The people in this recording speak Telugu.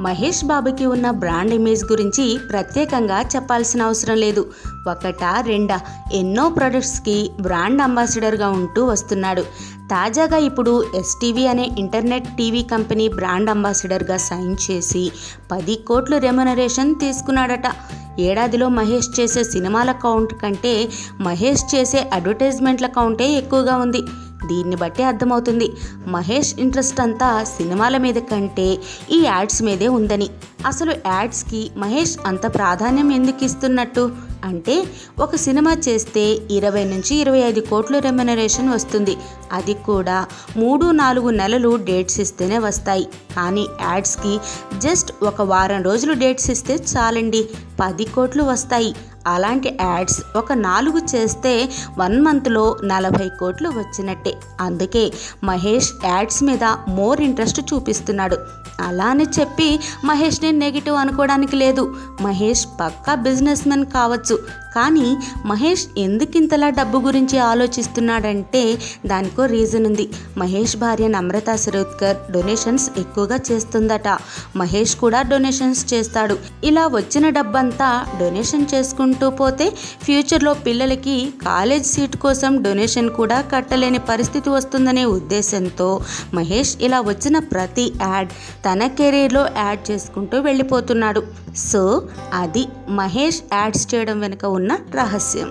మహేష్ బాబుకి ఉన్న బ్రాండ్ ఇమేజ్ గురించి ప్రత్యేకంగా చెప్పాల్సిన అవసరం లేదు. ఒకటా రెండా ఎన్నో ప్రొడక్ట్స్కి బ్రాండ్ అంబాసిడర్గా ఉంటూ వస్తున్నాడు. తాజాగా ఇప్పుడు ఎస్టీవీ అనే ఇంటర్నెట్ టీవీ కంపెనీ బ్రాండ్ అంబాసిడర్గా సైన్ చేసి 10 కోట్లు రెమ్యునరేషన్ తీసుకున్నాడట. ఏడాదిలో మహేష్ చేసే సినిమాల కౌంట్ కంటే మహేష్ చేసే అడ్వర్టైజ్మెంట్ల కౌంటే ఎక్కువగా ఉంది. దీన్ని బట్టి అర్థమవుతుంది మహేష్ ఇంట్రెస్ట్ అంతా సినిమాల మీద కంటే ఈ యాడ్స్ మీదే ఉందని. అసలు యాడ్స్కి మహేష్ అంత ప్రాధాన్యం ఎందుకు ఇస్తున్నట్టు అంటే, ఒక సినిమా చేస్తే 20 నుంచి 25 కోట్లు రెమ్యునరేషన్ వస్తుంది. అది కూడా 3-4 నెలలు డేట్స్ ఇస్తేనే వస్తాయి. కానీ యాడ్స్కి జస్ట్ ఒక వారం రోజులు డేట్స్ ఇస్తే చాలండి, 10 కోట్లు వస్తాయి. అలాంటి యాడ్స్ ఒక 4 చేస్తే 1 మంత్లో 40 కోట్లు వచ్చినట్టే. అందుకే మహేష్ యాడ్స్ మీద మోర్ ఇంట్రెస్ట్ చూపిస్తున్నాడు. అలా అని చెప్పి మహేష్ని నెగిటివ్ అనుకోవడానికి లేదు. మహేష్ పక్కా బిజినెస్ మెన్ కావచ్చు, కానీ మహేష్ ఎందుకింతలా డబ్బు గురించి ఆలోచిస్తున్నాడంటే దానికో రీజన్ ఉంది. మహేష్ భార్య నమ్రతా శిరోద్కర్ డొనేషన్స్ ఎక్కువగా చేస్తుందట. మహేష్ కూడా డొనేషన్స్ చేస్తాడు. ఇలా వచ్చిన డబ్బంతా డొనేషన్ చేసుకుంటూ పోతే ఫ్యూచర్లో పిల్లలకి కాలేజ్ సీట్ కోసం డొనేషన్ కూడా కట్టలేని పరిస్థితి వస్తుందనే ఉద్దేశంతో మహేష్ ఇలా వచ్చిన ప్రతి యాడ్ తన కెరీర్లో యాడ్ చేసుకుంటూ వెళ్ళిపోతున్నాడు. సో అది మహేష్ యాడ్స్ చేయడం వెనుక ఉన్న రహస్యం.